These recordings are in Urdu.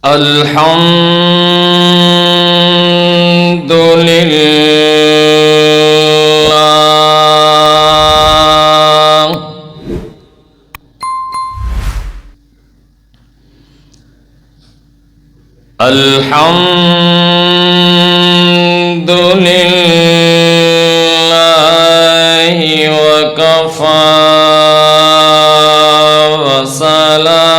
الحمد لله الحمد لله وكفى وسلام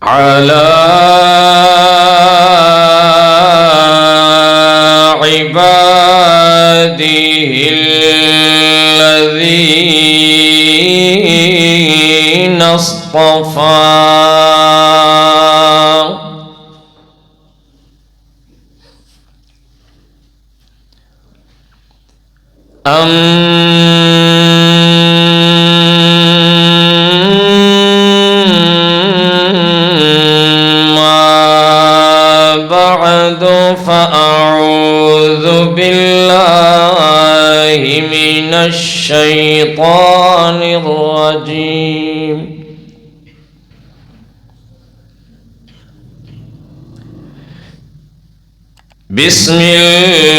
على عبادي الذين اصطفى أما بعد فأعوذ بالله من الشيطان الرجيم بسم الله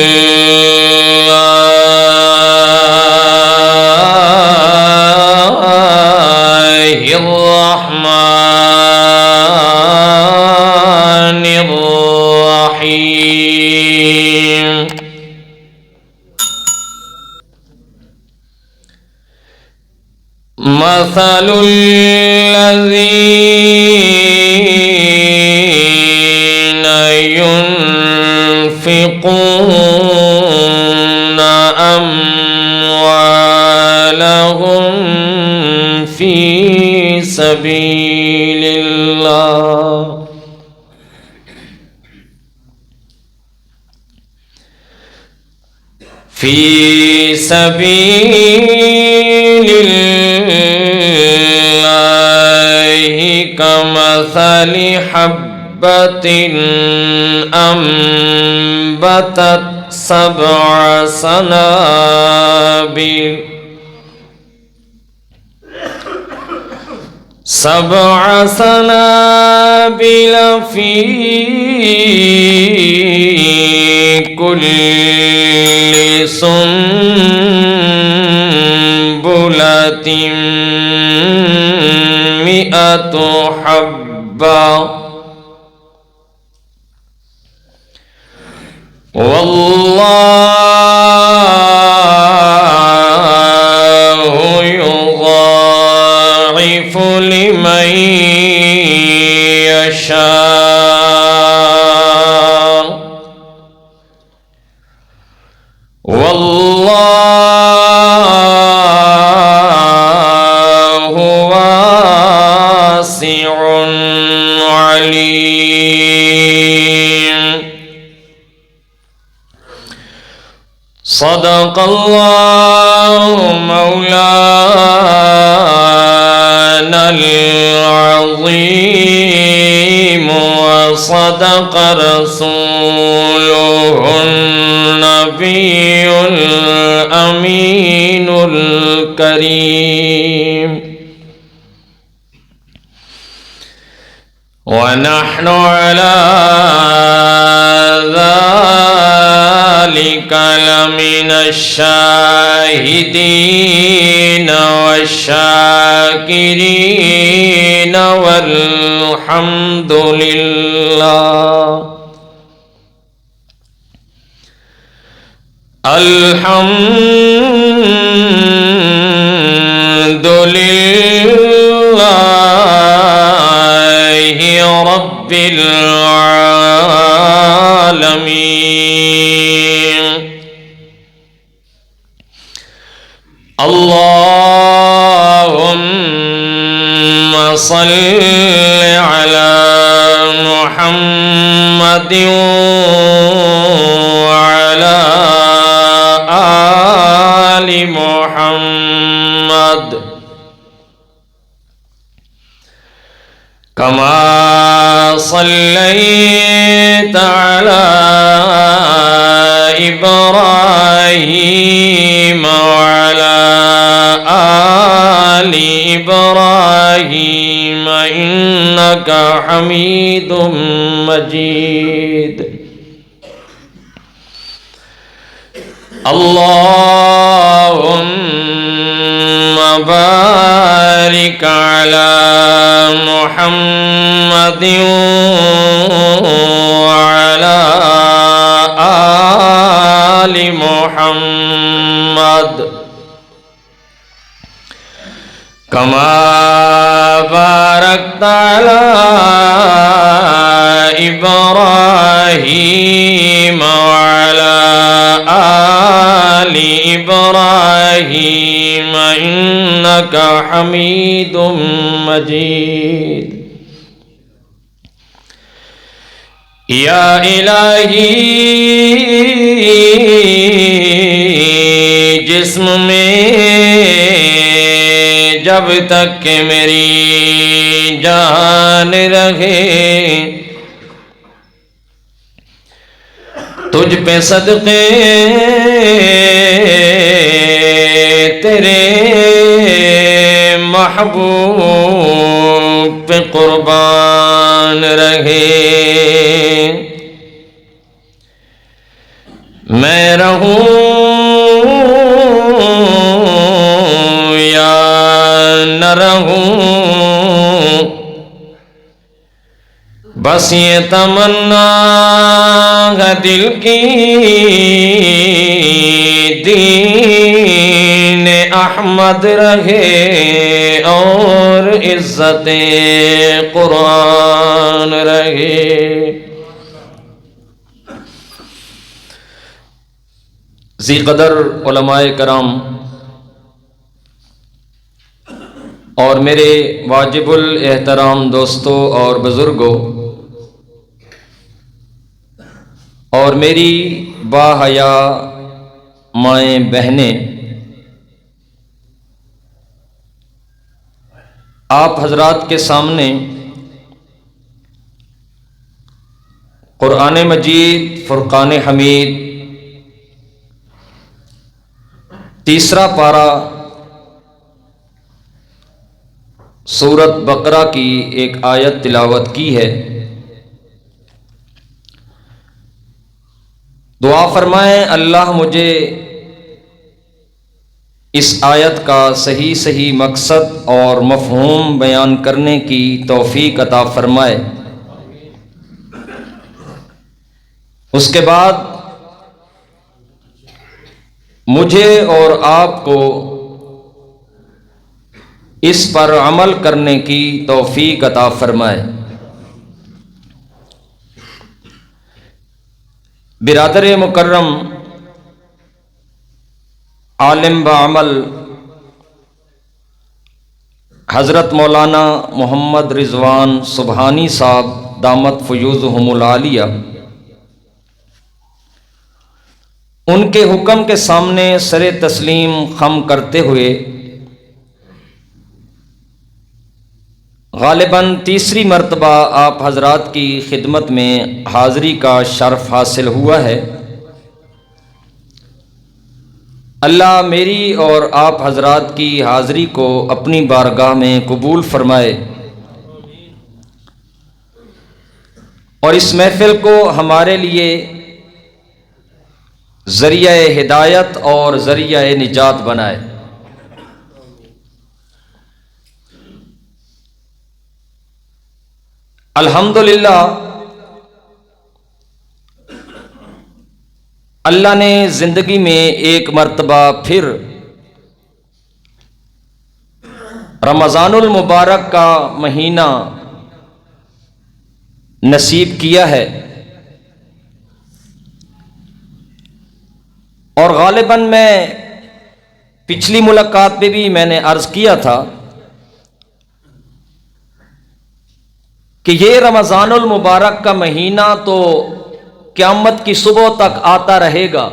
الرحمن الرحيم مثل الذين ينفقون أموالهم في سبيل الله كمثل حبة أنبتت سبع سنابل في كل سنبلة 100 حبة والله يضاعف لمن يشاء والله واسع عليم. صدق الله مولانا العظيم وصدق رسوله النبي الأمين الكريم. ونحن على ذلك لمن الشاهدين والشاكرين والحمد لله. الحمد لله رب العالمين. اللهم صل على محمد وعلى آل محمد كما صليت على إنك حميد مجيد اللهم بارك على محمد وعلى آل محمد كما باركت على إبراهيم وعلى آل إبراهيم إنك حميد مجيد یا الہی جسم میں جب تک کہ میری جان رہے تجھ پہ صدقے تیرے محبوب پہ قربان رہے میں رہوں یا نہ رہوں بس یہ تمنا ہے دل کی دین احمد رہے اور عزت قرآن رہے ذی قدر علماء کرام اور میرے واجب الاحترام دوستوں اور بزرگوں اور میری باحیا مائیں بہنیں، آپ حضرات کے سامنے قرآن مجید فرقان حمید تیسرا پارہ سورۃ بقرہ کی ایک آیت تلاوت کی ہے۔ دعا فرمائیں اللہ مجھے اس آیت کا صحیح مقصد اور مفہوم بیان کرنے کی توفیق عطا فرمائے۔ اس کے بعد مجھے اور آپ کو اس پر عمل کرنے کی توفیق عطا فرمائے۔ برادر مکرم، عالم بعمل حضرت مولانا محمد رضوان سبحانی صاحب دامت فیوضہم العالیہ، ان کے حکم کے سامنے سر تسلیم خم کرتے ہوئے غالباً تیسری مرتبہ آپ حضرات کی خدمت میں حاضری کا شرف حاصل ہوا ہے۔ اللہ میری اور آپ حضرات کی حاضری کو اپنی بارگاہ میں قبول فرمائے اور اس محفل کو ہمارے لیے ذریعہ ہدایت اور ذریعہ نجات بنائے۔ الحمدللہ اللہ نے زندگی میں ایک مرتبہ پھر رمضان المبارک کا مہینہ نصیب کیا ہے، اور غالباً میں پچھلی ملاقات میں بھی میں نے عرض کیا تھا کہ یہ رمضان المبارک کا مہینہ تو قیامت کی صبح تک آتا رہے گا،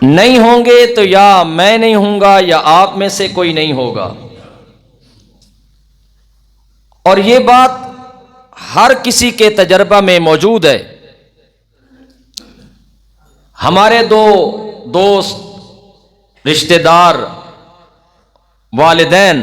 نہیں ہوں گے تو یا میں نہیں ہوں گا یا آپ میں سے کوئی نہیں ہوگا، اور یہ بات ہر کسی کے تجربہ میں موجود ہے۔ ہمارے دو دوست، رشتہ دار، والدین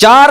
4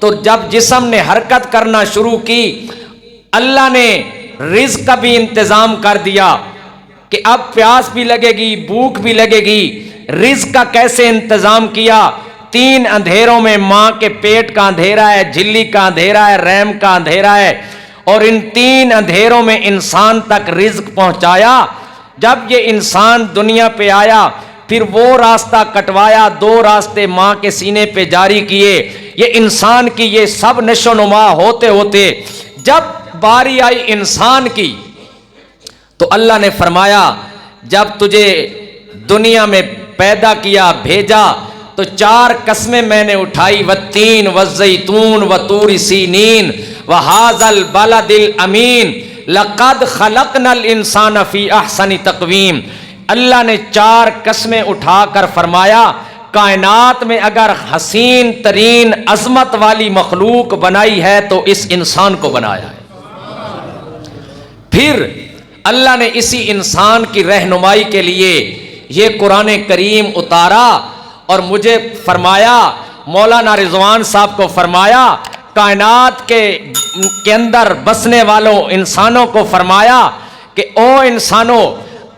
تو جب جسم نے حرکت کرنا شروع کی اللہ نے رزق کا بھی انتظام کر دیا کہ اب پیاس بھی لگے گی بھوک بھی لگے گی. رزق کا کیسے انتظام کیا؟ 3 اندھیروں میں ماں کے پیٹ کا اندھیرا ہے, جھلی کا اندھیرا ہے, رحم کا اندھیرا ہے, اور ان 3 اندھیروں میں انسان تک رزق پہنچایا. جب یہ انسان دنیا پہ آیا پھر وہ راستہ کٹوایا, 2 راستے ماں کے سینے پہ جاری کیے. یہ انسان کی یہ سب نشو نما ہوتے ہوتے جب باری آئی انسان کی تو اللہ نے فرمایا جب تجھے دنیا میں پیدا کیا بھیجا تو 4 قسمیں میں نے اٹھائی, والتین والزیتون وطور سینین وہذا البلد الامین لقد خلقنا الانسان فی احسن تقویم. اللہ نے 4 قسمیں اٹھا کر فرمایا کائنات میں اگر حسین ترین عظمت والی مخلوق بنائی ہے تو اس انسان کو بنایا ہے. پھر اللہ نے اسی انسان کی رہنمائی کے لیے یہ قرآن کریم اتارا اور مجھے فرمایا, مولانا رضوان صاحب کو فرمایا, کائنات کے اندر بسنے والوں انسانوں کو فرمایا کہ او انسانوں,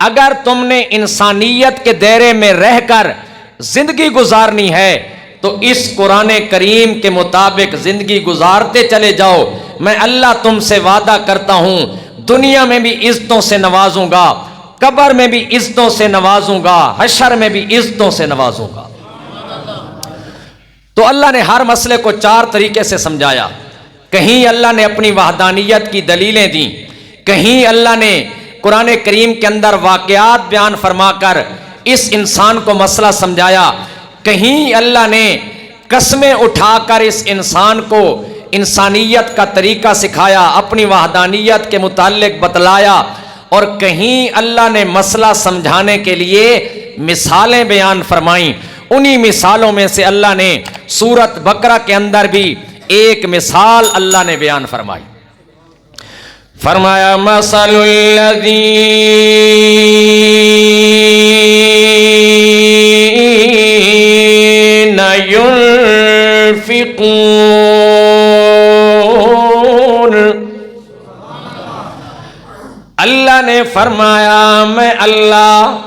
اگر تم نے انسانیت کے دائرے میں رہ کر زندگی گزارنی ہے تو اس قرآن کریم کے مطابق زندگی گزارتے چلے جاؤ. میں اللہ تم سے وعدہ کرتا ہوں دنیا میں بھی عزتوں سے نوازوں گا, قبر میں بھی عزتوں سے نوازوں گا, حشر میں بھی عزتوں سے نوازوں گا. تو اللہ نے ہر مسئلے کو 4 طریقے سے سمجھایا. کہیں اللہ نے اپنی وحدانیت کی دلیلیں دیں, کہیں اللہ نے قرآن کریم کے اندر واقعات بیان فرما کر اس انسان کو مسئلہ سمجھایا, کہیں اللہ نے قسمیں اٹھا کر اس انسان کو انسانیت کا طریقہ سکھایا, اپنی وحدانیت کے متعلق بتلایا, اور کہیں اللہ نے مسئلہ سمجھانے کے لیے مثالیں بیان فرمائیں. انہی مثالوں میں سے اللہ نے سورۃ بقرہ کے اندر بھی ایک مثال اللہ نے بیان فرمائی. فرمایا مثل الذین ينفقون. اللہ نے فرمایا میں اللہ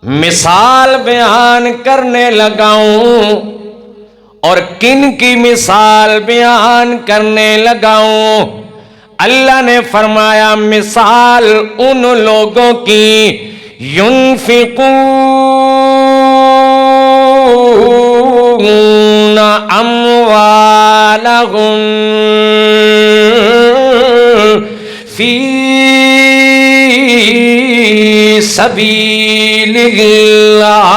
مثال بیان کرنے لگاؤں, اور کن کی مثال بیان کرنے لگاؤں؟ اللہ نے فرمایا مثال ان لوگوں کی ينفقون اموالهم فی سبیل اللہ.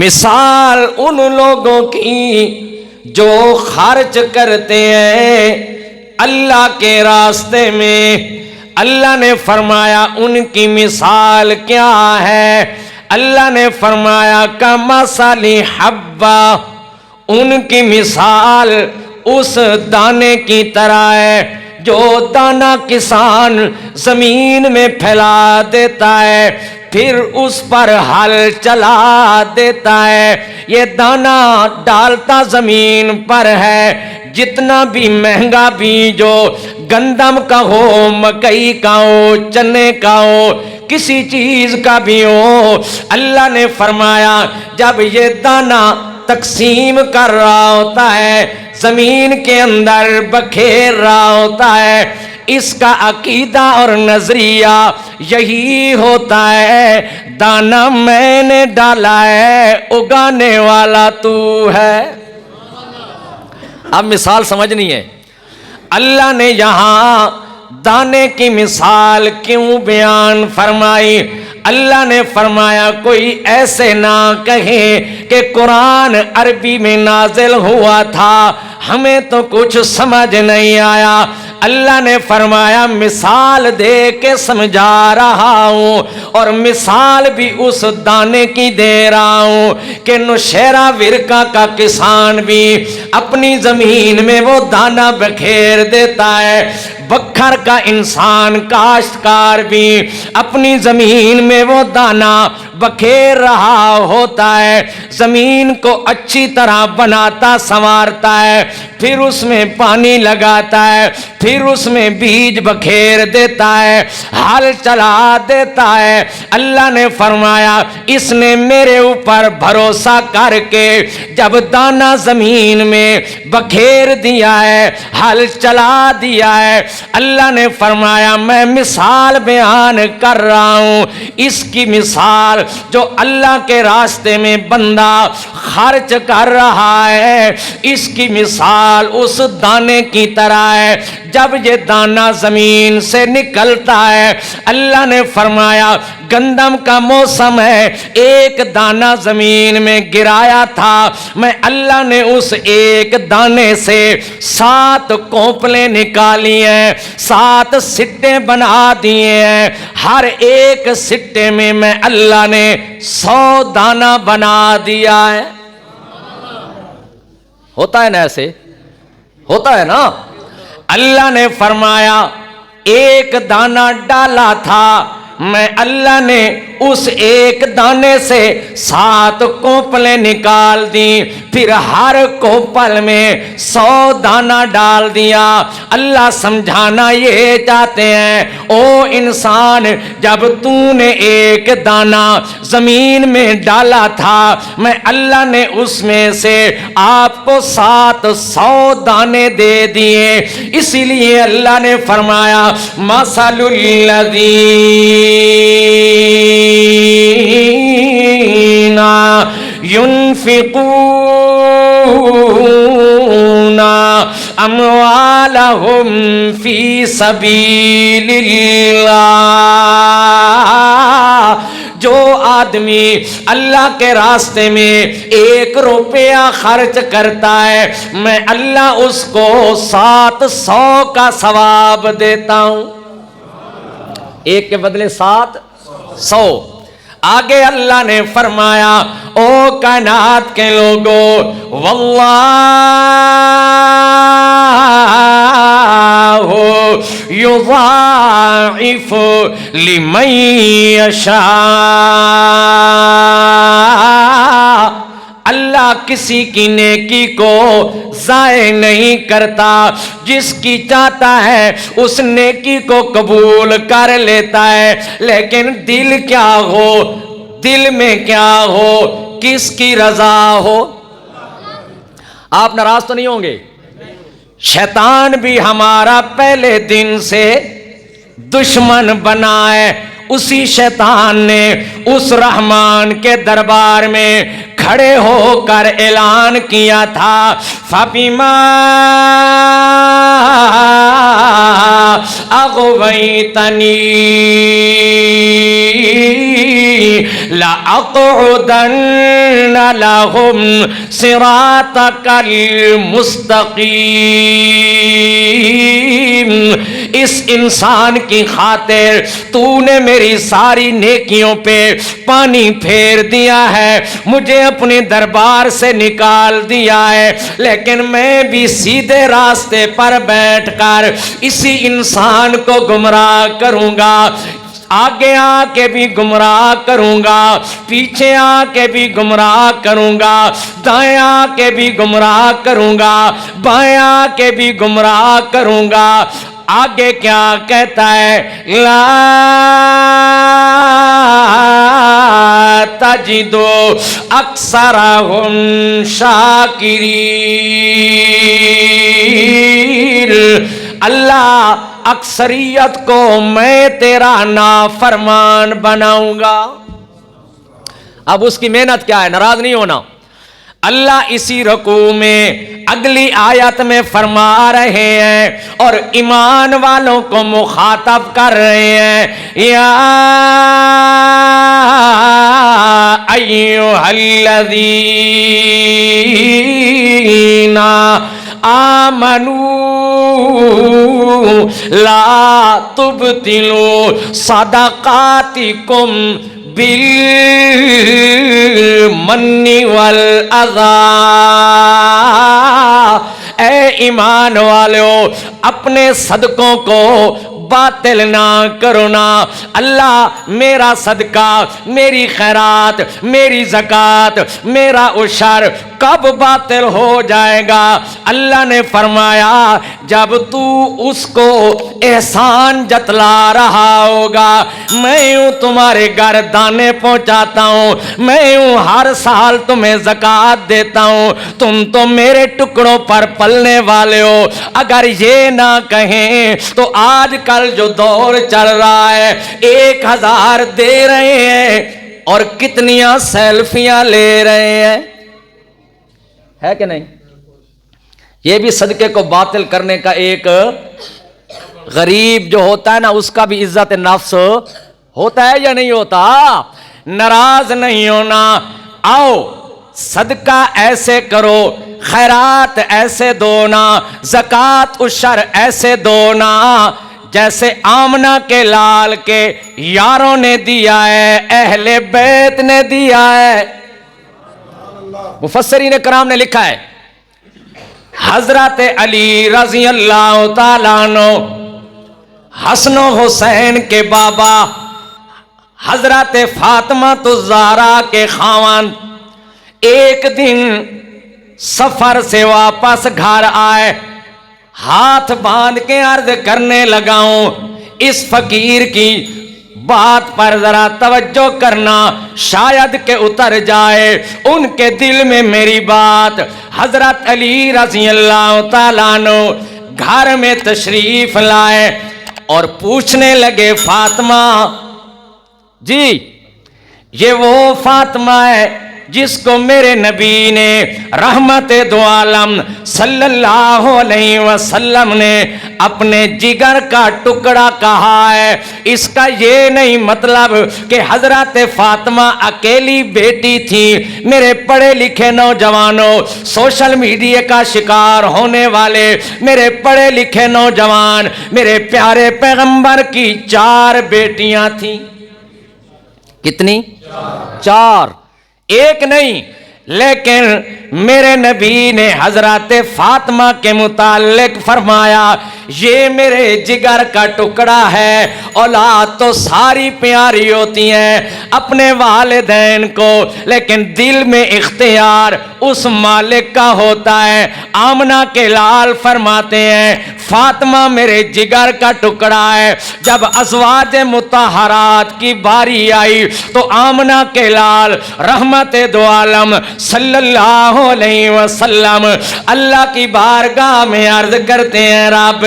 مثال ان لوگوں کی جو خرچ کرتے ہیں اللہ کے راستے میں. اللہ نے فرمایا ان کی مثال کیا ہے؟ اللہ نے فرمایا کمثل حبہ, ان کی مثال اس دانے کی طرح ہے جو دانہ کسان زمین میں پھیلا دیتا ہے پھر اس پر ہل چلا دیتا ہے. یہ دانہ ڈالتا زمین پر ہے, جتنا بھی مہنگا بیج ہو, گندم کا ہو, مکئی کا ہو, چنے کا ہو, کسی چیز کا بھی ہو, اللہ نے فرمایا جب یہ دانہ تقسیم کر رہا ہوتا ہے زمین کے اندر بکھیر رہا ہوتا ہے, اس کا عقیدہ اور نظریہ یہی ہوتا ہے دانا میں نے ڈالا ہے اگانے والا تو ہے. اب مثال سمجھنی ہے. اللہ نے یہاں دانے کی مثال کیوں بیان فرمائی؟ اللہ نے فرمایا کوئی ایسے نہ کہے کہ قرآن عربی میں نازل ہوا تھا ہمیں تو کچھ سمجھ نہیں آیا. اللہ نے فرمایا مثال دے کے سمجھا رہا ہوں, اور مثال بھی اس دانے کی دے رہا ہوں کہ نوشہرہ ورقہ کا کسان بھی اپنی زمین میں وہ دانہ بکھیر دیتا ہے, بکھر کا انسان کاشتکار بھی اپنی زمین میں وہ دانا بکھیر رہا ہوتا ہے، زمین کو اچھی طرح بناتا سنوارتا ہے، پھر اس میں پانی لگاتا ہے، پھر اس میں بیج بکھیر دیتا ہے، ہل چلا دیتا ہے۔ اللہ نے فرمایا اس نے میرے اوپر بھروسہ کر کے جب دانا زمین میں بکھیر دیا ہے، ہل چلا دیا ہے، اللہ نے فرمایا میں مثال بیان کر رہا ہوں، اس کی مثال جو اللہ کے راستے میں بندہ خرچ کر رہا ہے، اس کی مثال اس دانے کی طرح ہے۔ جب یہ دانہ زمین سے نکلتا ہے، اللہ نے فرمایا گندم کا موسم ہے، ایک دانہ زمین میں گرایا تھا، میں اللہ نے اس ایک دانے سے 7 کونپلیں نکالی ہیں، 7 سٹے بنا دیے ہیں، ہر ایک سٹے میں میں اللہ نے 100 دانہ بنا دیا ہے۔ ہوتا ہے نا، ایسے ہوتا ہے نا۔ اللہ نے فرمایا ایک دانہ ڈالا تھا، میں اللہ نے اس ایک دانے سے 7 کونپلیں نکال دی، پھر ہر کونپل میں 100 دانہ ڈال دیا۔ اللہ سمجھانا یہ چاہتے ہیں، او انسان جب تو نے ایک دانہ زمین میں ڈالا تھا، میں اللہ نے اس میں سے آپ کو 700 دانے دے دیے۔ اسی لیے اللہ نے فرمایا مثل الذین ينفقون اموالهم في سبيل اللہ، جو آدمی اللہ کے راستے میں 1 روپیہ خرچ کرتا ہے، میں اللہ اس کو 700 کا ثواب دیتا ہوں، 1 کے بدلے 700۔ آگے اللہ نے فرمایا او کائنات کے لوگوں، واللہ یضاعف لمن یشاء، اللہ کسی کی نیکی کو ضائع نہیں کرتا، جس کی چاہتا ہے اس نیکی کو قبول کر لیتا ہے، لیکن دل کیا ہو، دل میں کیا ہو، کس کی رضا ہو۔ آپ ناراض تو نہیں ہوں گے؟ شیطان بھی ہمارا پہلے دن سے دشمن بنا ہے، اسی شیطان نے اس رحمان کے دربار میں کھڑے ہو کر اعلان کیا تھا فَبِمَا أَغْوَيْتَنِي لَأَقْعُدَنَّ لَهُمْ صِرَاطَكَ الْمُسْتَقِيمِ۔ اس انسان کی خاطر تو نے میری ساری نیکیوں پہ پانی پھیر دیا ہے، مجھے اپنے دربار سے نکال دیا ہے، لیکن میں بھی سیدھے راستے پر بیٹھ کر اسی انسان کو گمراہ کروں گا، آگے آ کے بھی گمراہ کروں گا، پیچھے آ کے بھی گمراہ کروں گا، دائیں آ کے بھی گمراہ کروں گا، بائیں آ کے بھی گمراہ کروں گا۔ آگے کیا کہتا ہے لا تجدو اکثرہم شاکرین، اللہ اکثریت کو میں تیرا نافرمان بناؤں گا۔ اب اس کی محنت کیا ہے؟ ناراض نہیں ہونا۔ اللہ اسی رکوع میں اگلی آیت میں فرما رہے ہیں اور ایمان والوں کو مخاطب کر رہے ہیں، یا ایھا الذین آمنوا لا تبطلوا صدقاتکم بالمن والأذى، اے ایمان والو اپنے صدقوں کو باطل نہ کرو نا. اللہ میرا صدقہ، میری خیرات، میری زکات، میرا عشر کب باطل ہو جائے گا؟ اللہ نے فرمایا جب تو اس کو احسان جتلا رہا ہوگا. میں یوں تمہارے گھر دانے پہنچاتا ہوں، میں یوں ہر سال تمہیں زکات دیتا ہوں، تم تو میرے ٹکڑوں پر پلنے والے ہو. اگر یہ نہ کہیں تو آج کل جو دور چل رہا ہے 1000 دے رہے ہیں اور کتنیاں سیلفیاں لے رہے ہیں، ہے کہ نہیں؟ یہ بھی صدقے کو باطل کرنے کا ایک غریب جو ہوتا ہے نا اس کا بھی عزت نفس ہوتا ہے یا نہیں ہوتا؟ ناراض نہیں ہونا. آؤ صدقہ ایسے کرو، خیرات ایسے دو نا، زکات عشر ایسے دو نا جیسے آمنہ کے لال کے یاروں نے دیا ہے، اہل بیت نے دیا ہے. مفسرین کرام نے لکھا ہے حضرت علی رضی اللہ تعالیٰ عنہ حسن و حسین کے بابا حضرت فاطمہ الزہرا کے خاوند ایک دن سفر سے واپس گھر آئے، ہاتھ باندھ کے عرض کرنے لگا ہوں اس فقیر کی بات پر ذرا توجہ کرنا، شاید کہ اتر جائے ان کے دل میں میری بات. حضرت علی رضی اللہ تعالیٰ عنہ گھر میں تشریف لائے اور پوچھنے لگے فاطمہ جی یہ وہ فاطمہ ہے جس کو میرے نبی نے رحمت دو عالم صلی اللہ علیہ وسلم نے اپنے جگر کا ٹکڑا کہا ہے؟ اس کا یہ نہیں مطلب کہ حضرت فاطمہ اکیلی بیٹی تھی. میرے پڑھے لکھے نوجوانوں، سوشل میڈیا کا شکار ہونے والے میرے پڑھے لکھے نوجوان، میرے پیارے پیغمبر کی 4 بیٹیاں تھیں. کتنی؟ 4. ایک نہیں، لیکن میرے نبی نے حضرت فاطمہ کے متعلق فرمایا یہ میرے جگر کا ٹکڑا ہے. اولاد تو ساری پیاری ہوتی ہیں اپنے والدین کو، لیکن دل میں اختیار اس مالک کا ہوتا ہے. آمنہ کے لال فرماتے ہیں فاطمہ میرے جگر کا ٹکڑا ہے. جب ازواج مطہرات کی باری آئی تو آمنہ کے لال رحمت دو عالم صلی اللہ علیہ وسلم اللہ کی بارگاہ میں عرض کرتے ہیں رب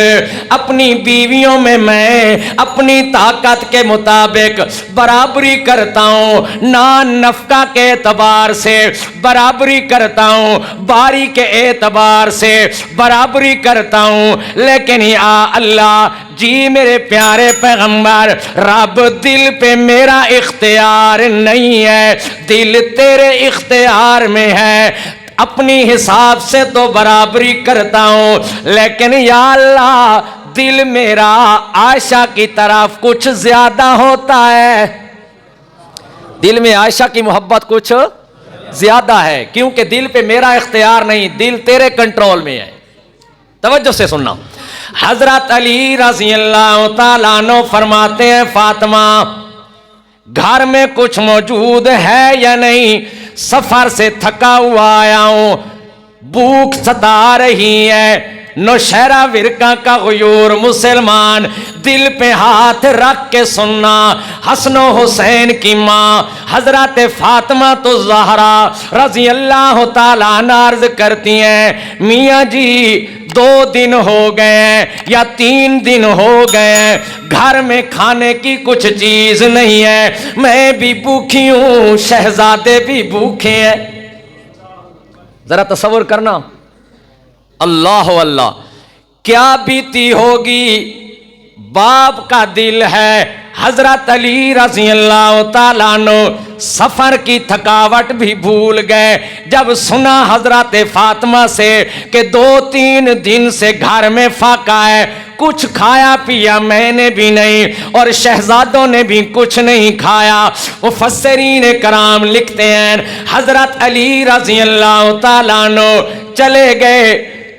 اپنی بیویوں میں اپنی طاقت کے مطابق برابری کرتا ہوں، نان نفقہ کے اعتبار سے برابری کرتا ہوں، باری کے اعتبار سے برابری کرتا ہوں، لیکن یا اللہ جی میرے پیارے پیغمبر رب دل پہ میرا اختیار نہیں ہے، دل تیرے اختیار میں ہے. اپنی حساب سے تو برابری کرتا ہوں، لیکن یا اللہ دل میرا عائشہ کی طرف کچھ زیادہ ہوتا ہے. دل میں عائشہ کی محبت کچھ زیادہ ہے، کیونکہ دل پہ میرا اختیار نہیں، دل تیرے کنٹرول میں ہے. توجہ سے سننا. حضرت علی رضی اللہ تعالیٰ عنہ فرماتے ہیں فاطمہ گھر میں کچھ موجود ہے یا نہیں؟ سفر سے تھکا ہوا آیا ہوں، بھوک ستا رہی ہے. نوشہرہ ورقہ کا غیور مسلمان دل پہ ہاتھ رکھ کے سننا. حسن و حسین کی ماں حضرت فاطمہ الزہرا رضی اللہ تعالیٰ عنہ عرض کرتی ہیں میاں جی 2 دن ہو گئے ہیں یا 3 دن ہو گئے ہیں، گھر میں کھانے کی کچھ چیز نہیں ہے، میں بھی بھوکھی ہوں، شہزادے بھی بھوکے ہیں. ذرا تصور کرنا اللہ اللہ کیا بیتی ہوگی. باپ کا دل ہے. حضرت علی رضی اللہ تعالیٰ عنہ سفر کی تھکاوٹ بھی بھول گئے. جب سنا حضرت فاطمہ سے کہ 2-3 دن سے گھر میں فاقہ ہے، کچھ کھایا پیا میں نے بھی نہیں اور شہزادوں نے بھی کچھ نہیں کھایا. مفسرین کرام لکھتے ہیں حضرت علی رضی اللہ تعالیٰ عنہ چلے گئے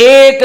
1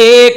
1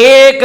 1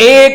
1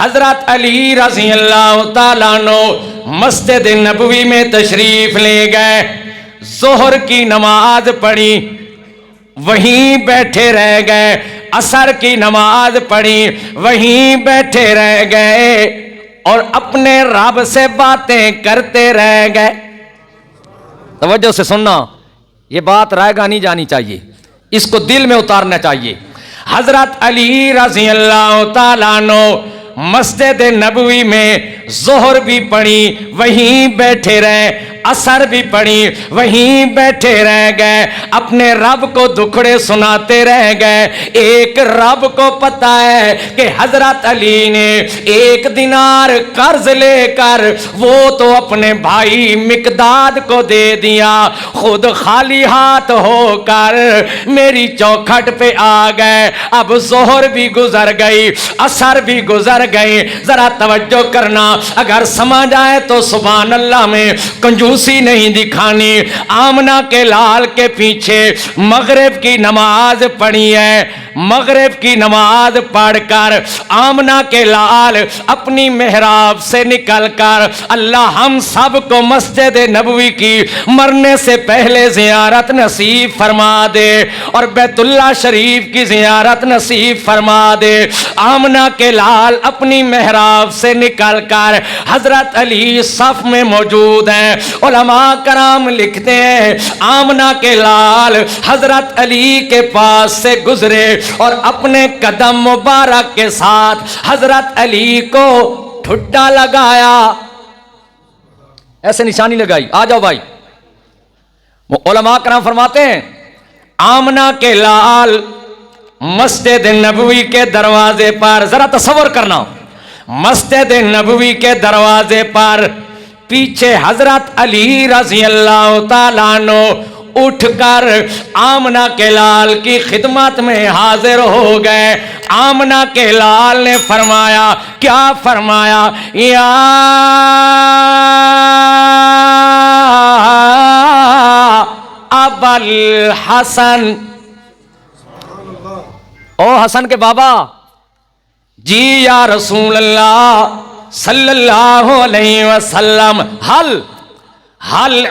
حضرت علی رضی اللہ تعالیٰ عنہ مسجد نبوی میں تشریف لے گئے، ظہر کی نماز پڑھی، وہیں بیٹھے رہ گئے، عصر کی نماز پڑھی، وہیں بیٹھے رہ گئے اور اپنے رب سے باتیں کرتے رہ گئے۔ توجہ سے سننا، یہ بات رائے گاہ نہیں جانی چاہیے، اس کو دل میں اتارنا چاہیے۔ حضرت علی رضی اللہ تعالیٰ عنہ مسجد نبوی میں ظہر بھی پڑھی، وہیں بیٹھے رہے، عصر بھی پڑھی، وہیں بیٹھے رہ گئے، اپنے رب کو دکھڑے سناتے رہ گئے۔ ایک رب کو پتا ہے کہ حضرت علی نے 1 دینار قرض لے کر وہ تو اپنے بھائی مقداد کو دے دیا، خود خالی ہاتھ ہو کر میری چوکھٹ پہ آ گئے۔ اب ظہر بھی گزر گئی، عصر بھی گزر گئی۔ ذرا توجہ کرنا، اگر سمجھ آئے تو سبحان اللہ میں کنجوسی نہیں دکھانی۔ آمنہ کے لال کے پیچھے مغرب کی نماز پڑھی ہے، مغرب کی نماز پڑھ کر آمنہ کے لال اپنی محراب سے نکل کر اللہ ہم سب کو مسجد نبوی کی مرنے سے پہلے زیارت نصیب فرما دے اور بیت اللہ شریف کی زیارت نصیب فرما دے۔ آمنہ کے لال اپنی محراب سے نکل کر حضرت علی صف میں موجود ہیں۔ علماء کرام لکھتے ہیں آمنہ کے لال حضرت علی کے پاس سے گزرے اور اپنے قدم مبارک کے ساتھ حضرت علی کو ٹھڈا لگایا، ایسے نشانی لگائی، آ جاؤ بھائی۔ وہ علماء کرام فرماتے ہیں آمنہ کے لال مسجد نبوی کے دروازے پر، ذرا تصور کرنا، مسجد نبوی کے دروازے پر پیچھے حضرت علی رضی اللہ تعالیٰ عنہ اٹھ کر آمنہ کے لال کی خدمت میں حاضر ہو گئے۔ آمنہ کے لال نے فرمایا، کیا فرمایا؟ یا ابا الحسن، او حسن کے بابا، جی یا رسول اللہ صلی اللہ علیہ وسلم، حل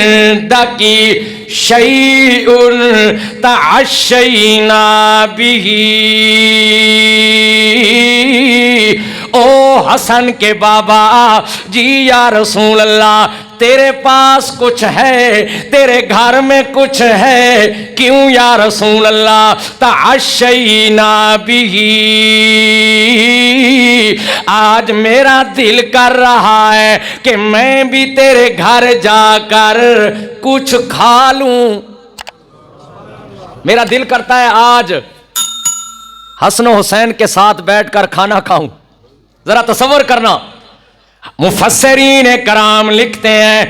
عندکی شیء تعشینا بہ، او حسن کے بابا، جی یا رسول اللہ تیرے پاس کچھ ہے، تیرے گھر میں کچھ ہے، کیوں یا رسول اللہ؟ تعشینا بہ، آج میرا دل کر رہا ہے کہ میں بھی تیرے گھر جا کر کچھ کھا لوں، میرا دل کرتا ہے آج حسن و حسین کے ساتھ بیٹھ کر کھانا کھاؤں۔ ذرا تصور کرنا، مفسرین کرام لکھتے ہیں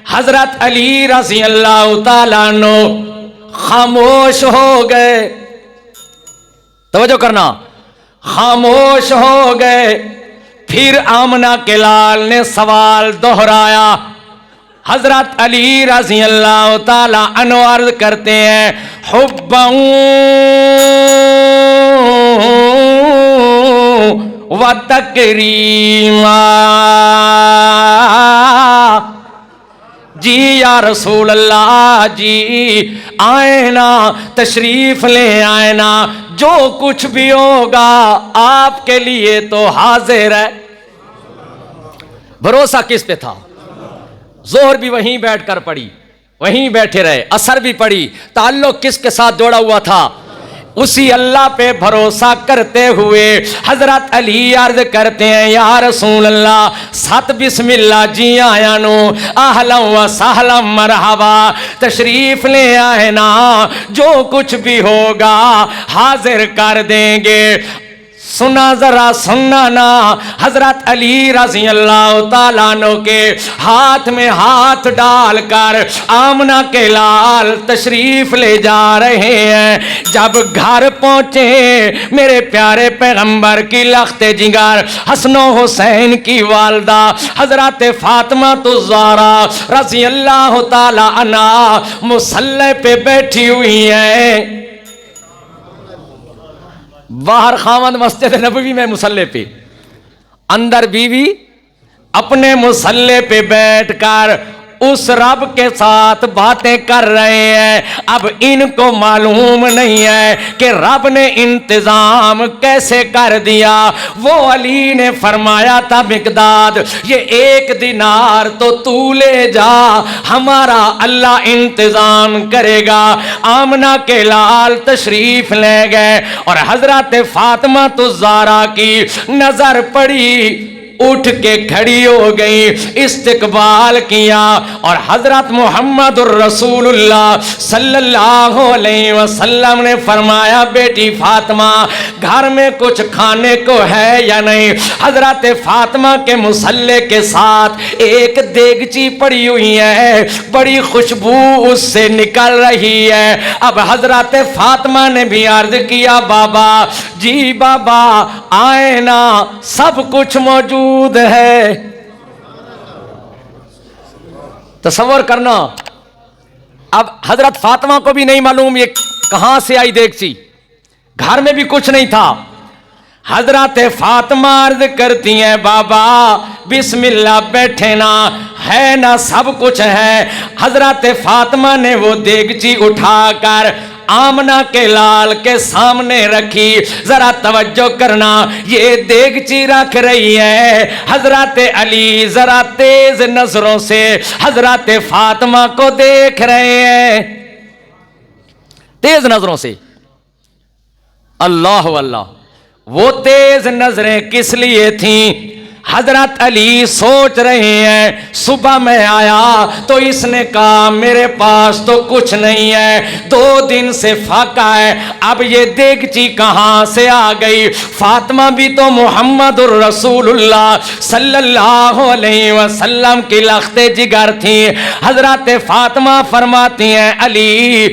حضرت علی رضی اللہ تعالیٰ عنہ خاموش ہو گئے، توجہ کرنا، خاموش ہو گئے۔ پھر آمنہ کے لال نے سوال دہرایا، حضرت علی رضی اللہ تعالیٰ عنہ عرض کرتے ہیں حباً و تکریما، جی یا رسول اللہ، جی آئے نا، تشریف لے آئے نا، جو کچھ بھی ہوگا آپ کے لیے تو حاضر ہے۔ بھروسہ کس پہ تھا؟ ظہر بھی وہیں بیٹھ کر پڑھی، وہیں بیٹھے رہے، عصر بھی پڑھی، تعلق کس کے ساتھ جوڑا ہوا تھا؟ اسی اللہ پہ بھروسہ کرتے ہوئے حضرت علی عرض کرتے ہیں یا رسول اللہ، 7 بسم اللہ جی آیا نو، اہلا و سہلا مرحبا، تشریف لے آئے نا، جو کچھ بھی ہوگا حاضر کر دیں گے۔ سنا ذرا سننا نا، حضرت علی رضی اللہ تعالیٰ عنہ کے ہاتھ میں ہاتھ ڈال کر آمنہ کے لال تشریف لے جا رہے ہیں۔ جب گھر پہنچے میرے پیارے پیغمبر کی لخت جگر حسن و حسین کی والدہ حضرت فاطمہ الزہرا رضی اللہ تعالیٰ عنہا مصلی پہ بیٹھی ہوئی ہیں۔ باہر خاوند مسجد نبوی میں مصلی پہ، اندر بیوی اپنے مصلی پہ بیٹھ کر اس رب کے ساتھ باتیں کر رہے ہیں۔ اب ان کو معلوم نہیں ہے کہ رب نے انتظام کیسے کر دیا۔ وہ علی نے فرمایا تھا مقداد یہ 1 دینار تو لے جا، ہمارا اللہ انتظام کرے گا۔ آمنہ کے لال تشریف لے گئے اور حضرت فاطمہ الزہرا کی نظر پڑی، اٹھ کے کھڑی ہو گئی، استقبال کیا، اور حضرت محمد الرسول اللہ صلی اللہ علیہ وسلم نے فرمایا بیٹی فاطمہ گھر میں کچھ کھانے کو ہے یا نہیں؟ حضرت فاطمہ کے مصلی کے ساتھ ایک دیگچی پڑی ہوئی ہے، بڑی خوشبو اس سے نکل رہی ہے۔ اب حضرت فاطمہ نے بھی عرض کیا بابا جی بابا آئے نا، سب کچھ موجود ہے۔ تصور کرنا، اب حضرت فاطمہ کو بھی نہیں معلوم یہ کہاں سے آئی دیگچی، گھر میں بھی کچھ نہیں تھا۔ حضرت فاطمہ عرض کرتی ہیں بابا بسم اللہ بیٹھے نا، ہے نا سب کچھ ہے۔ حضرت فاطمہ نے وہ دیگچی اٹھا کر آمنہ کے لال کے سامنے رکھی۔ ذرا توجہ کرنا، یہ دیگچی رکھ رہی ہے، حضرت علی ذرا تیز نظروں سے حضرت فاطمہ کو دیکھ رہے ہیں، تیز نظروں سے۔ اللہ اللہ، وہ تیز نظریں کس لیے تھیں؟ حضرت علی سوچ رہے ہیں صبح میں آیا تو اس نے کہا میرے پاس تو کچھ نہیں ہے، 2 دن سے فاقہ ہے، اب یہ دیگچی کہاں سے آ گئی؟ فاطمہ بھی تو محمد الرسول اللہ صلی اللہ علیہ وسلم کی لخت جگر تھی۔ حضرت فاطمہ فرماتی ہیں علی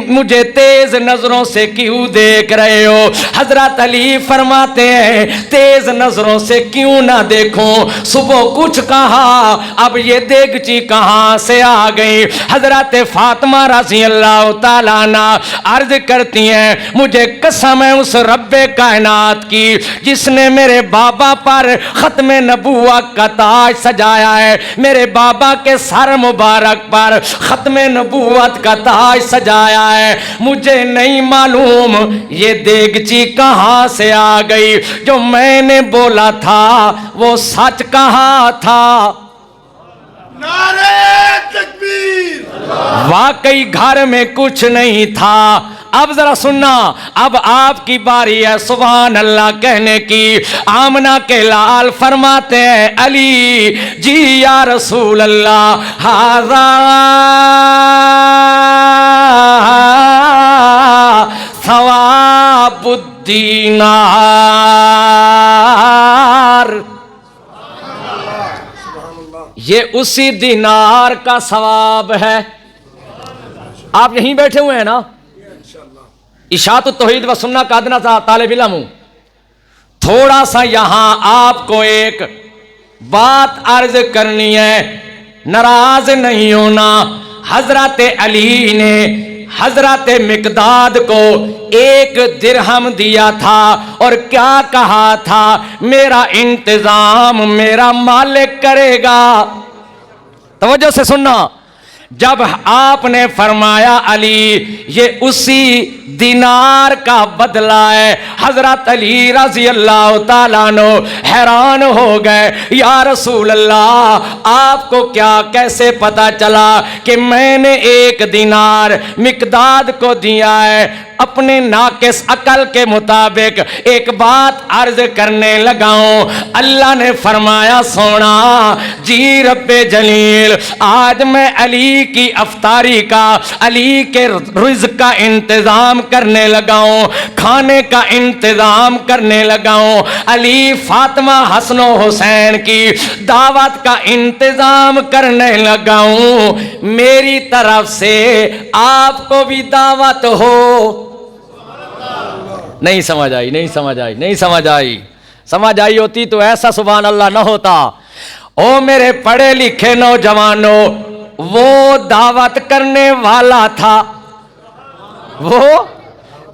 مجھے تیز نظروں سے کیوں دیکھ رہے ہو؟ حضرت علی فرماتے ہیں تیز نظروں سے کیوں نہ دیکھوں، صبح کچھ کہا، اب یہ دیگچی کہاں سے آ گئی؟ حضرت فاطمہ رضی اللہ تعالیٰ عنہ عرض کرتی ہیں مجھے قسم ہے اس رب کائنات کی جس نے میرے بابا پر ختم نبوت کا تاج سجایا ہے، میرے بابا کے سر مبارک پر ختم نبوت کا تاج سجایا ہے، مجھے نہیں معلوم یہ دیگچی کہاں سے آ گئی، جو میں نے بولا تھا وہ سچ کہا تھا۔ نعرہ تکبیر! واقعی گھر میں کچھ نہیں تھا۔ اب ذرا سننا، اب آپ کی باری ہے سبحان اللہ کہنے کی۔ آمنہ کے لال فرماتے ہیں علی جی یا رسول اللہ ھذا ثواب الدینار، یہ اسی دینار کا ثواب ہے۔ آپ یہیں بیٹھے ہوئے ہیں نا؟ اشاعت التوحید و سنہ کا ادنا سا طالب علم ہوں، تھوڑا سا یہاں آپ کو ایک بات عرض کرنی ہے، ناراض نہیں ہونا۔ حضرت علی نے حضرت مقداد کو 1 درہم دیا تھا اور کیا کہا تھا میرا انتظام میرا مالک کرے گا۔ توجہ سے سننا، جب آپ نے فرمایا علی یہ اسی دینار کا بدلہ ہے، حضرت علی رضی اللہ تعالیٰ عنہ حیران ہو گئے، یا رسول اللہ آپ کو کیا کیسے پتا چلا کہ میں نے 1 دینار مقداد کو دیا ہے؟ اپنے ناقص عقل کے مطابق ایک بات عرض کرنے لگا ہوں۔ اللہ نے فرمایا سونا جی رب جلیل آج میں علی کی افطاری کا، علی کے رزق کا انتظام کرنے لگا ہوں، کھانے کا انتظام کرنے لگا ہوں، علی فاطمہ حسن و حسین کی دعوت کا انتظام کرنے لگا ہوں، میری طرف سے آپ کو بھی دعوت ہو۔ نہیں سمجھ آئی، نہیں سمجھ آئی، نہیں سمجھ آئی، سمجھ آئی ہوتی تو ایسا سبحان اللہ نہ ہوتا۔ او میرے پڑھے لکھے نوجوانوں، وہ دعوت کرنے والا تھا، وہ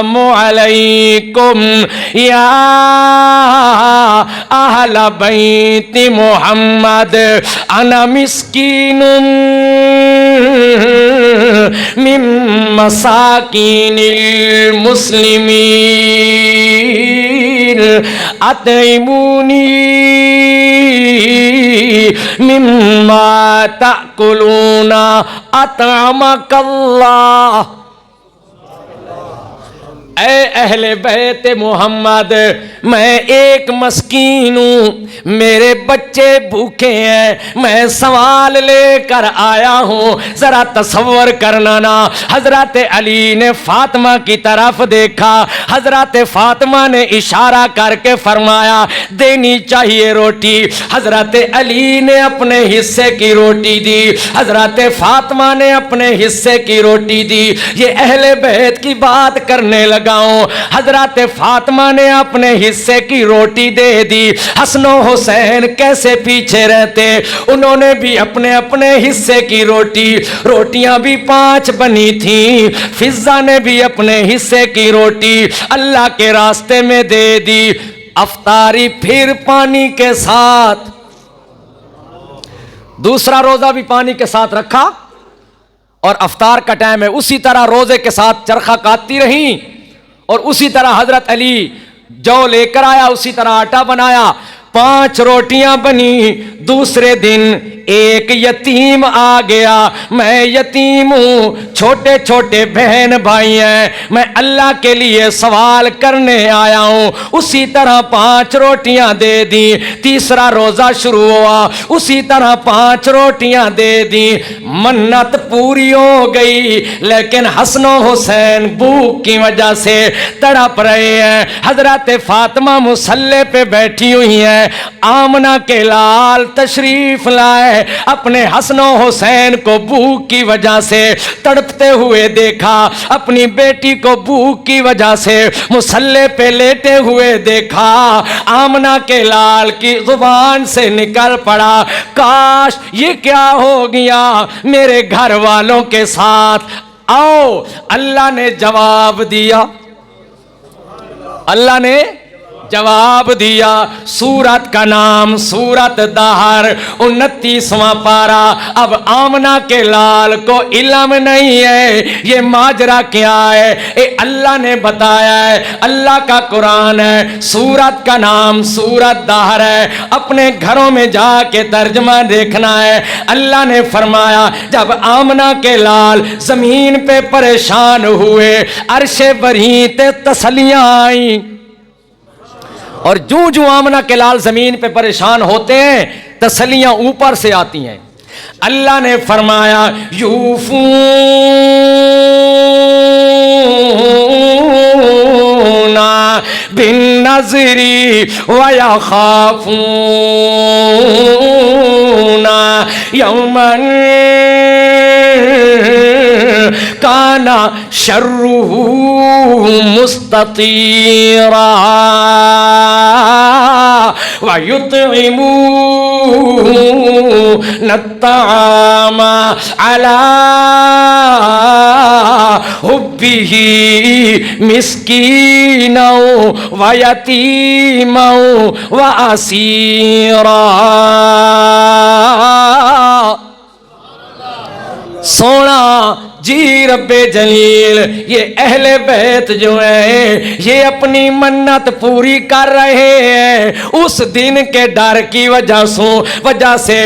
السلام علیکم یا اہل بیت محمد انا مسکین من مساکین المسلمین اطعمونی مما تأکلون اطعمک اللہ۔ اے اہل بیت محمد، میں ایک مسکین ہوں، میرے بچے بھوکے ہیں، میں سوال لے کر آیا ہوں۔ ذرا تصور کرنا نا، حضرت علی نے فاطمہ کی طرف دیکھا، حضرت فاطمہ نے اشارہ کر کے فرمایا دینی چاہیے روٹی، حضرت علی نے اپنے حصے کی روٹی دی، حضرت فاطمہ نے اپنے حصے کی روٹی دی۔ یہ اہل بیت کی بات کرنے لگا ہوں، حضرت فاطمہ نے اپنے حصے کی روٹی دے دی۔ حسن و حسین کیسے پیچھے رہتے، انہوں نے بھی اپنے اپنے حصے کی روٹیاں بھی 5 بنی تھیں۔ فضہ نے بھی اپنے حصے کی روٹی اللہ کے راستے میں دے دی۔ افطاری پھر پانی کے ساتھ، دوسرا روزہ بھی پانی کے ساتھ رکھا، اور افطار کا ٹائم ہے، اسی طرح روزے کے ساتھ چرخہ کاٹتی رہیں، اور اسی طرح حضرت علی جو لے کر آیا اسی طرح آٹا بنایا، 5 روٹیاں بنی۔ دوسرے دن ایک یتیم آ گیا، میں یتیم ہوں، چھوٹے چھوٹے بہن بھائی ہیں، میں اللہ کے لیے سوال کرنے آیا ہوں۔ اسی طرح 5 روٹیاں دے دیں۔ تیسرا روزہ شروع ہوا، اسی طرح 5 روٹیاں دے دیں۔ منت پوری ہو گئی، لیکن حسن و حسین بھوک کی وجہ سے تڑپ رہے ہیں۔ حضرت فاطمہ مصلی پہ بیٹھی ہوئی ہیں، آمنہ کے لال تشریف لائے، اپنے حسن و حسین کو بھوک کی وجہ سے تڑپتے ہوئے دیکھا، اپنی بیٹی کو بھوک کی وجہ سے مصلی پہ لیٹے ہوئے دیکھا۔ آمنہ کے لال کی زبان سے نکل پڑا، کاش یہ کیا ہو گیا میرے گھر والوں کے ساتھ۔ آؤ، اللہ نے جواب دیا، اللہ نے جواب دیا۔ سورت کا نام سورت دہر، 29واں پارہ۔ اب آمنہ کے لال کو علم نہیں ہے یہ ماجرا کیا ہے، اے اللہ نے بتایا ہے، اللہ کا قرآن ہے، سورت کا نام سورت دہر ہے، اپنے گھروں میں جا کے ترجمہ دیکھنا ہے۔ اللہ نے فرمایا جب آمنہ کے لال زمین پہ پریشان ہوئے، عرش بری تے تسلیاں آئیں، اور جو آمنہ کے لال زمین پہ پریشان ہوتے ہیں تسلیاں اوپر سے آتی ہیں۔ اللہ نے فرمایا یوفون بالنذر ویخافون یوما کان شرہ مستطیرا وَيُطْعِمُونَ الطَّعَامَ عَلَى حُبِّهِ مِسْكِينًا وَيَتِيمًا وَأَسِيرًا۔ سونا جی رب جلیل، یہ اہل بیت جو ہیں یہ اپنی منت پوری کر رہے ہیں اس دن کے ڈر کی وجہ سے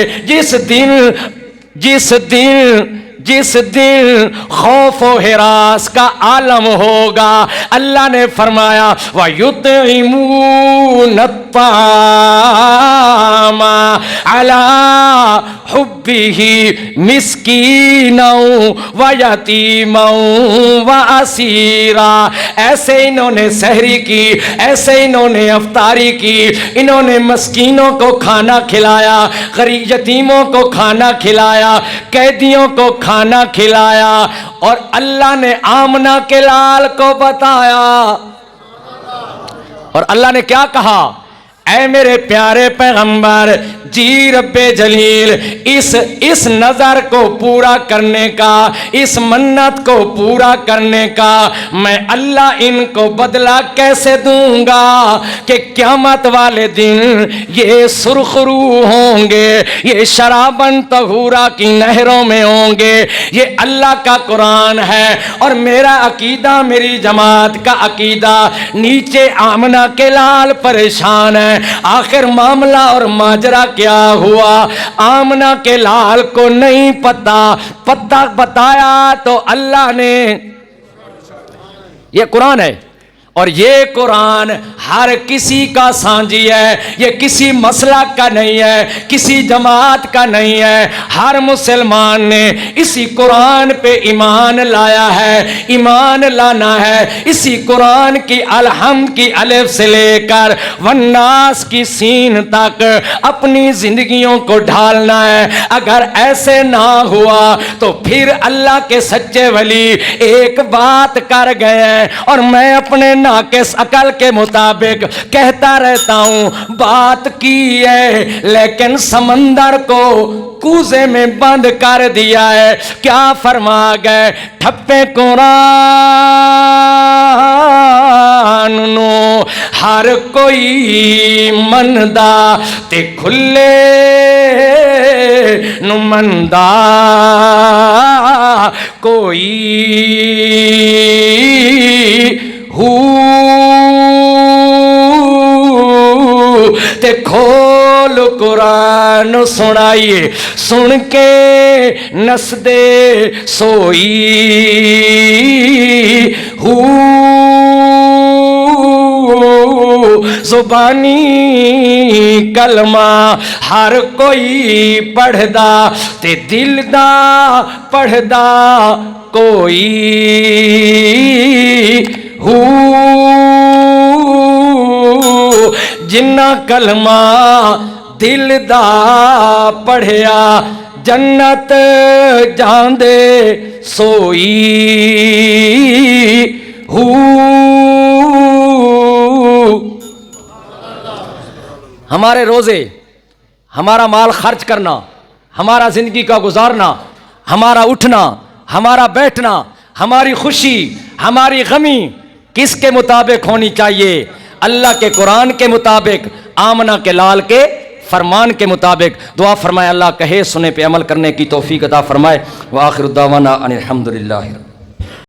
جس دن خوف و ہراس کا عالم ہوگا۔ اللہ نے فرمایا وَيُطْعِمُونَ الطَّعَامَ عَلَى حُبِّهِ مِسْكِينًا وَيَتِيمًا وَأَسِيرًا۔ ایسے انہوں نے سحری کی، ایسے انہوں نے افطاری کی، انہوں نے مسکینوں کو کھانا کھلایا، یتیموں کو کھانا کھلایا، قیدیوں کو کھانا کھلایا، اور اللہ نے آمنہ کے لال کو بتایا، اور اللہ نے کیا کہا؟ اے میرے پیارے پیغمبر جی رب جلیل اس نظر کو پورا کرنے کا، اس منت کو پورا کرنے کا میں اللہ ان کو بدلہ کیسے دوں گا کہ قیامت والے دن یہ سرخرو ہوں گے، یہ شرابن طہورا کی نہروں میں ہوں گے۔ یہ اللہ کا قرآن ہے اور میرا عقیدہ، میری جماعت کا عقیدہ، نیچے آمنہ کے لال پریشان ہے، آخر معاملہ اور ماجرا کیا ہوا؟ آمنہ کے لال کو نہیں پتہ بتایا تو اللہ نے، یہ قرآن ہے اور یہ قرآن ہر کسی کا سانجی ہے، یہ کسی مسلک کا نہیں ہے، کسی جماعت کا نہیں ہے، ہر مسلمان نے اسی قرآن پہ ایمان لایا ہے، ایمان لانا ہے، اسی قرآن کی الحمد کی الف سے لے کر والناس کی سین تک اپنی زندگیوں کو ڈھالنا ہے۔ اگر ایسے نہ ہوا تو پھر اللہ کے سچے ولی ایک بات کر گئے ہیں اور میں اپنے ناقص عقل کے مطابق کہتا رہتا ہوں، بات کی ہے لیکن سمندر کو کوزے میں بند کر دیا ہے۔ کیا فرما گئے؟ ٹھپے قرآن نو ہر کوئی مندا تے کھلے نو مندا کوئی تے کھول قرآن سنائیے، سن کے نس دے سوئی زبانی کلمہ ہر کوئی پڑھدا تے دل دا پڑھدا کوئی جنہ کلمہ دل دا پڑھیا جنت جاندے سوئی ہمارے روزے، ہمارا مال خرچ کرنا، ہمارا زندگی کا گزارنا، ہمارا اٹھنا، ہمارا بیٹھنا، ہماری خوشی، ہماری غمی کس کے مطابق ہونی چاہیے؟ اللہ کے قرآن کے مطابق، آمنہ کے لال کے فرمان کے مطابق۔ دعا فرمائے اللہ کہے سنے پہ عمل کرنے کی توفیق عطا فرمائے۔ وآخر الدعوانا ان الحمدللہ۔